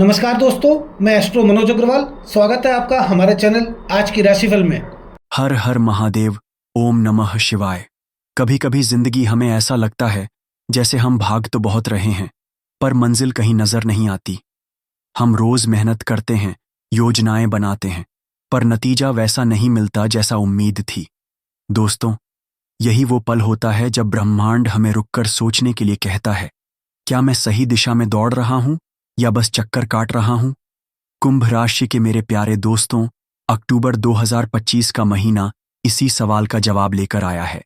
नमस्कार दोस्तों। मैं एस्ट्रो मनोज अग्रवाल। स्वागत है आपका हमारे चैनल आज की राशिफल में। हर हर महादेव। ओम नमः शिवाय। कभी कभी जिंदगी हमें ऐसा लगता है जैसे हम भाग तो बहुत रहे हैं, पर मंजिल कहीं नजर नहीं आती। हम रोज मेहनत करते हैं, योजनाएं बनाते हैं, पर नतीजा वैसा नहीं मिलता जैसा उम्मीद थी। दोस्तों, यही वो पल होता है जब ब्रह्मांड हमें रुककर सोचने के लिए कहता है, क्या मैं सही दिशा में दौड़ रहा हूं या बस चक्कर काट रहा हूं। कुंभ राशि के मेरे प्यारे दोस्तों, अक्टूबर 2025 का महीना इसी सवाल का जवाब लेकर आया है।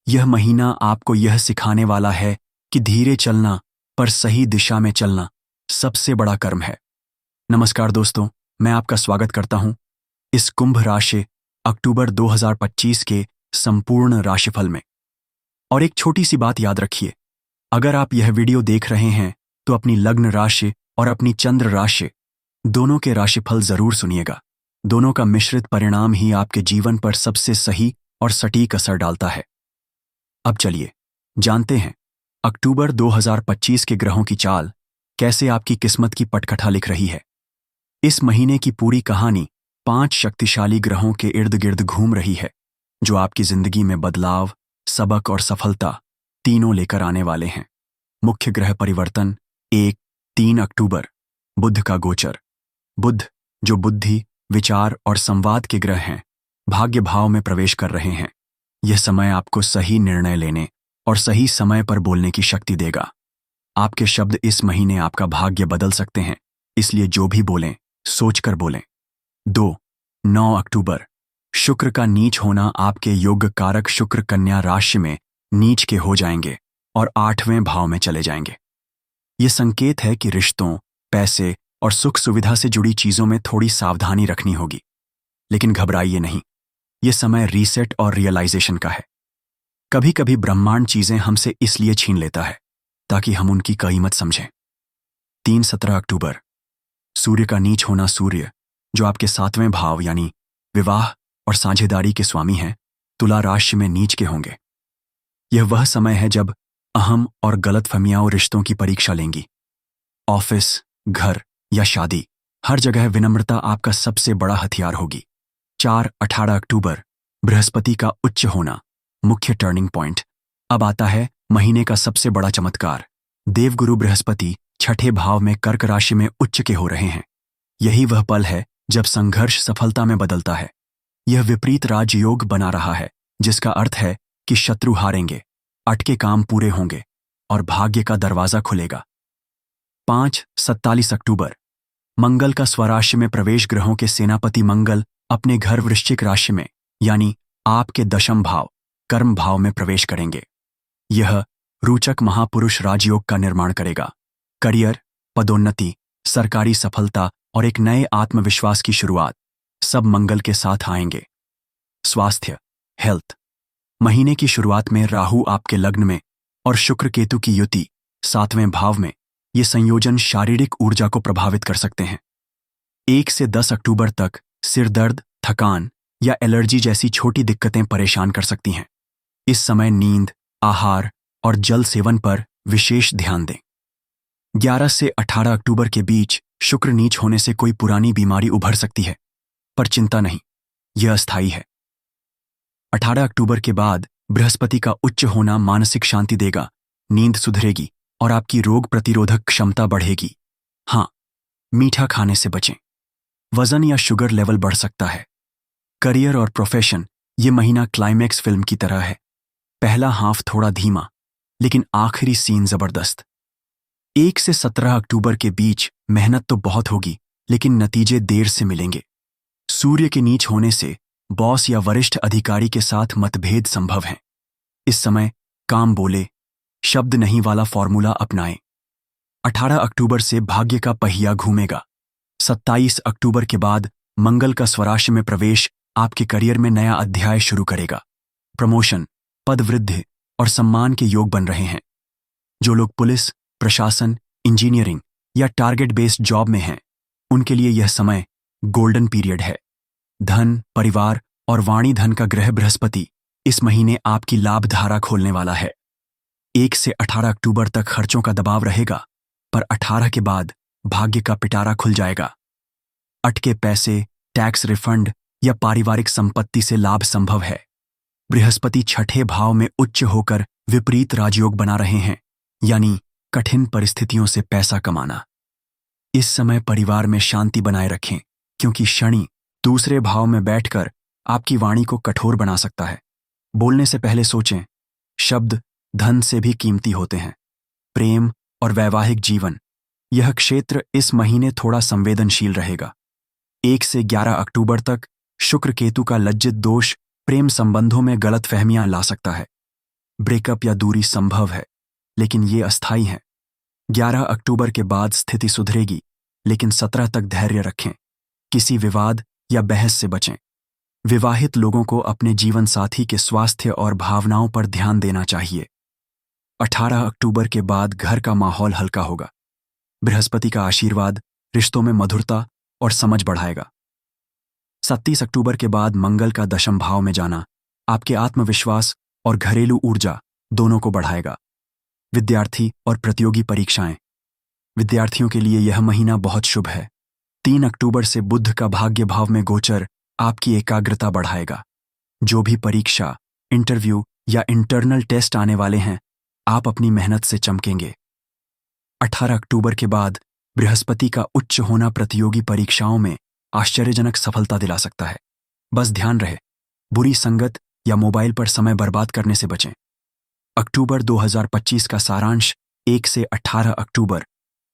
यह महीना आपको यह सिखाने वाला है कि धीरे चलना पर सही दिशा में चलना सबसे बड़ा कर्म है। नमस्कार दोस्तों, मैं आपका स्वागत करता हूं इस कुंभ राशि अक्टूबर 2025 के संपूर्ण राशिफल में। और एक छोटी सी बात याद रखिए, अगर आप यह वीडियो देख रहे हैं तो अपनी लग्न राशि और अपनी चंद्र राशि दोनों के राशिफल जरूर सुनिएगा। दोनों का मिश्रित परिणाम ही आपके जीवन पर सबसे सही और सटीक असर डालता है। अब चलिए जानते हैं अक्टूबर 2025 के ग्रहों की चाल कैसे आपकी किस्मत की पटकथा लिख रही है। इस महीने की पूरी कहानी 5 शक्तिशाली ग्रहों के इर्द गिर्द घूम रही है, जो आपकी जिंदगी में बदलाव, सबक और सफलता तीनों लेकर आने वाले हैं। मुख्य ग्रह परिवर्तन। 3 अक्टूबर, बुध का गोचर। बुध, जो बुद्धि, विचार और संवाद के ग्रह हैं, भाग्य भाव में प्रवेश कर रहे हैं। यह समय आपको सही निर्णय लेने और सही समय पर बोलने की शक्ति देगा। आपके शब्द इस महीने आपका भाग्य बदल सकते हैं, इसलिए जो भी बोलें सोचकर बोलें। 9 अक्टूबर, शुक्र का नीच होना। आपके योग कारक शुक्र कन्या राशि में नीच के हो जाएंगे और 8वें भाव में चले जाएंगे। यह संकेत है कि रिश्तों, पैसे और सुख सुविधा से जुड़ी चीजों में थोड़ी सावधानी रखनी होगी। लेकिन घबराइए नहीं, यह समय रीसेट और रियलाइजेशन का है। कभी कभी ब्रह्मांड चीजें हमसे इसलिए छीन लेता है ताकि हम उनकी कीमत समझें। 17 अक्टूबर, सूर्य का नीच होना। सूर्य, जो आपके 7वें भाव यानी विवाह और साझेदारी के स्वामी हैं, तुला राशि में नीच के होंगे। यह वह समय है जब अहम और गलतफहमियां रिश्तों की परीक्षा लेंगी। ऑफिस, घर या शादी, हर जगह विनम्रता आपका सबसे बड़ा हथियार होगी। 18 अक्टूबर, बृहस्पति का उच्च होना। मुख्य टर्निंग पॉइंट। अब आता है महीने का सबसे बड़ा चमत्कार। देवगुरु बृहस्पति 6ठे भाव में कर्क राशि में उच्च के हो रहे हैं। यही वह पल है जब संघर्ष सफलता में बदलता है। यह विपरीत राजयोग बना रहा है, जिसका अर्थ है कि शत्रु हारेंगे, अटके काम पूरे होंगे और भाग्य का दरवाजा खुलेगा। 27 अक्टूबर, मंगल का स्वराशि में प्रवेश। ग्रहों के सेनापति मंगल अपने घर वृश्चिक राशि में यानी आपके 10म भाव कर्म भाव में प्रवेश करेंगे। यह रोचक महापुरुष राजयोग का निर्माण करेगा। करियर, पदोन्नति, सरकारी सफलता और एक नए आत्मविश्वास की शुरुआत सब मंगल के साथ आएंगे। स्वास्थ्य, हेल्थ। महीने की शुरुआत में राहु आपके लग्न में और शुक्र केतु की युति 7वें भाव में। ये संयोजन शारीरिक ऊर्जा को प्रभावित कर सकते हैं। 1 से 10 अक्टूबर तक सिर दर्द, थकान या एलर्जी जैसी छोटी दिक्कतें परेशान कर सकती हैं। इस समय नींद, आहार और जल सेवन पर विशेष ध्यान दें। 11 से 18 अक्टूबर के बीच शुक्र नीच होने से कोई पुरानी बीमारी उभर सकती है, पर चिंता नहीं, यह अस्थायी है। 18 अक्टूबर के बाद बृहस्पति का उच्च होना मानसिक शांति देगा, नींद सुधरेगी और आपकी रोग प्रतिरोधक क्षमता बढ़ेगी। हाँ, मीठा खाने से बचें, वजन या शुगर लेवल बढ़ सकता है। करियर और प्रोफेशन, ये महीना क्लाइमैक्स फिल्म की तरह है। पहला हाफ थोड़ा धीमा, लेकिन आखिरी सीन जबरदस्त। 1 से 17 अक्टूबर के बीच मेहनत तो बहुत होगी, लेकिन नतीजे देर से मिलेंगे। सूर्य के नीच होने से बॉस या वरिष्ठ अधिकारी के साथ मतभेद संभव हैं। इस समय काम बोले, शब्द नहीं वाला फॉर्मूला अपनाएं। 18 अक्टूबर से भाग्य का पहिया घूमेगा। 27 अक्टूबर के बाद मंगल का स्वराशि में प्रवेश आपके करियर में नया अध्याय शुरू करेगा। प्रमोशन, पद वृद्धि और सम्मान के योग बन रहे हैं। जो लोग पुलिस, प्रशासन, इंजीनियरिंग या टारगेट बेस्ड जॉब में हैं, उनके लिए यह समय गोल्डन पीरियड है। धन, परिवार और वाणी धन का ग्रह बृहस्पति इस महीने आपकी लाभ धारा खोलने वाला है। 1 से 18 अक्टूबर तक खर्चों का दबाव रहेगा, पर 18 के बाद भाग्य का पिटारा खुल जाएगा। अटके पैसे, टैक्स रिफंड या पारिवारिक संपत्ति से लाभ संभव है। बृहस्पति छठे भाव में उच्च होकर विपरीत राजयोग बना रहे हैं, यानी कठिन परिस्थितियों से पैसा कमाना। इस समय परिवार में शांति बनाए रखें, क्योंकि शनि दूसरे भाव में बैठकर आपकी वाणी को कठोर बना सकता है। बोलने से पहले सोचें। शब्द धन से भी कीमती होते हैं। प्रेम और वैवाहिक जीवन, यह क्षेत्र इस महीने थोड़ा संवेदनशील रहेगा। 1 से 11 अक्टूबर तक शुक्र केतु का लज्जित दोष प्रेम संबंधों में गलतफहमियां ला सकता है। ब्रेकअप या दूरी संभव है, लेकिन ये अस्थायी है। 11 अक्टूबर के बाद स्थिति सुधरेगी, लेकिन 17 तक धैर्य रखें। किसी विवाद या बहस से बचें। विवाहित लोगों को अपने जीवन साथी के स्वास्थ्य और भावनाओं पर ध्यान देना चाहिए। 18 अक्टूबर के बाद घर का माहौल हल्का होगा। बृहस्पति का आशीर्वाद रिश्तों में मधुरता और समझ बढ़ाएगा। 27 अक्टूबर के बाद मंगल का दशम भाव में जाना आपके आत्मविश्वास और घरेलू ऊर्जा दोनों को बढ़ाएगा। विद्यार्थी और प्रतियोगी परीक्षाएं, विद्यार्थियों के लिए यह महीना बहुत शुभ है। 3 अक्टूबर से बुध का भाग्य भाव में गोचर आपकी एकाग्रता बढ़ाएगा। जो भी परीक्षा, इंटरव्यू या इंटरनल टेस्ट आने वाले हैं, आप अपनी मेहनत से चमकेंगे। 18 अक्टूबर के बाद बृहस्पति का उच्च होना प्रतियोगी परीक्षाओं में आश्चर्यजनक सफलता दिला सकता है। बस ध्यान रहे, बुरी संगत या मोबाइल पर समय बर्बाद करने से बचें। अक्टूबर 2025 का सारांश 1 से 18 अक्टूबर,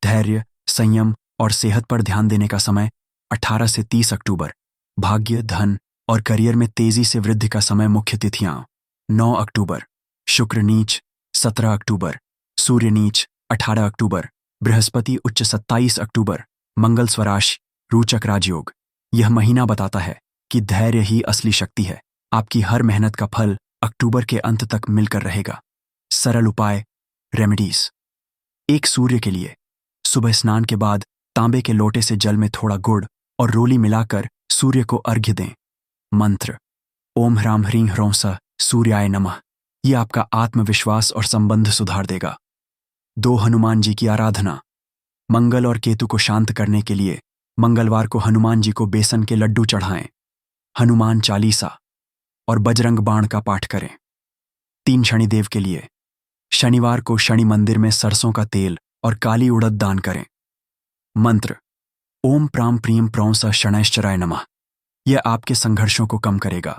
धैर्य, संयम और सेहत पर ध्यान देने का समय। 18 से 30 अक्टूबर, भाग्य, धन और करियर में तेजी से वृद्धि का समय। मुख्य तिथियां: 9 अक्टूबर शुक्र नीच, 17 अक्टूबर सूर्य नीच, 18 अक्टूबर बृहस्पति उच्च, 27 अक्टूबर मंगल स्वराश रोचक राजयोग। यह महीना बताता है कि धैर्य ही असली शक्ति है। आपकी हर मेहनत का फल अक्टूबर के अंत तक मिलकर रहेगा। सरल उपाय, रेमेडीज। 1 सूर्य के लिए सुबह स्नान के बाद तांबे के लोटे से जल में थोड़ा गुड़ और रोली मिलाकर सूर्य को अर्घ्य दें। मंत्र: ओम ह्राम ह्रीं ह्रौं सः सूर्याय नमः। यह आपका आत्मविश्वास और संबंध सुधार देगा। 2 हनुमान जी की आराधना। मंगल और केतु को शांत करने के लिए मंगलवार को हनुमान जी को बेसन के लड्डू चढ़ाएं। हनुमान चालीसा और बजरंग बाण का पाठ करें। 3 शनिदेव के लिए शनिवार को शनि मंदिर में सरसों का तेल और काली उड़द दान करें। मंत्र: ओम प्राम प्रीम प्रौं सः शनैश्चराय नमः। यह आपके संघर्षों को कम करेगा।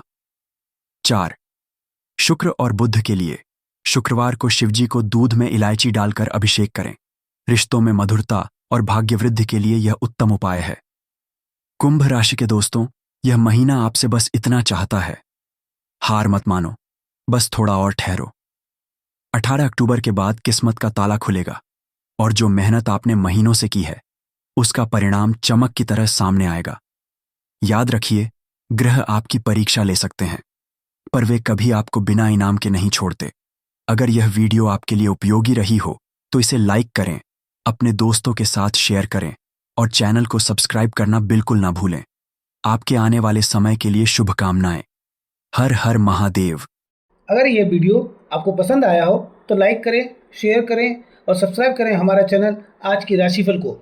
4 शुक्र और बुध के लिए शुक्रवार को शिवजी को दूध में इलायची डालकर अभिषेक करें। रिश्तों में मधुरता और भाग्य वृद्धि के लिए यह उत्तम उपाय है। कुंभ राशि के दोस्तों, यह महीना आपसे बस इतना चाहता है, हार मत मानो, बस थोड़ा और ठहरो। 18 अक्टूबर के बाद किस्मत का ताला खुलेगा और जो मेहनत आपने महीनों से की है, उसका परिणाम चमक की तरह सामने आएगा। याद रखिए, ग्रह आपकी परीक्षा ले सकते हैं, पर वे कभी आपको बिना इनाम के नहीं छोड़ते। अगर यह वीडियो आपके लिए उपयोगी रही हो तो इसे लाइक करें, अपने दोस्तों के साथ शेयर करें और चैनल को सब्सक्राइब करना बिल्कुल ना भूलें। आपके आने वाले समय के लिए शुभकामनाएं। हर हर महादेव। अगर ये वीडियो आपको पसंद आया हो तो लाइक करें, शेयर करें और सब्सक्राइब करें हमारा चैनल आज की राशिफल को।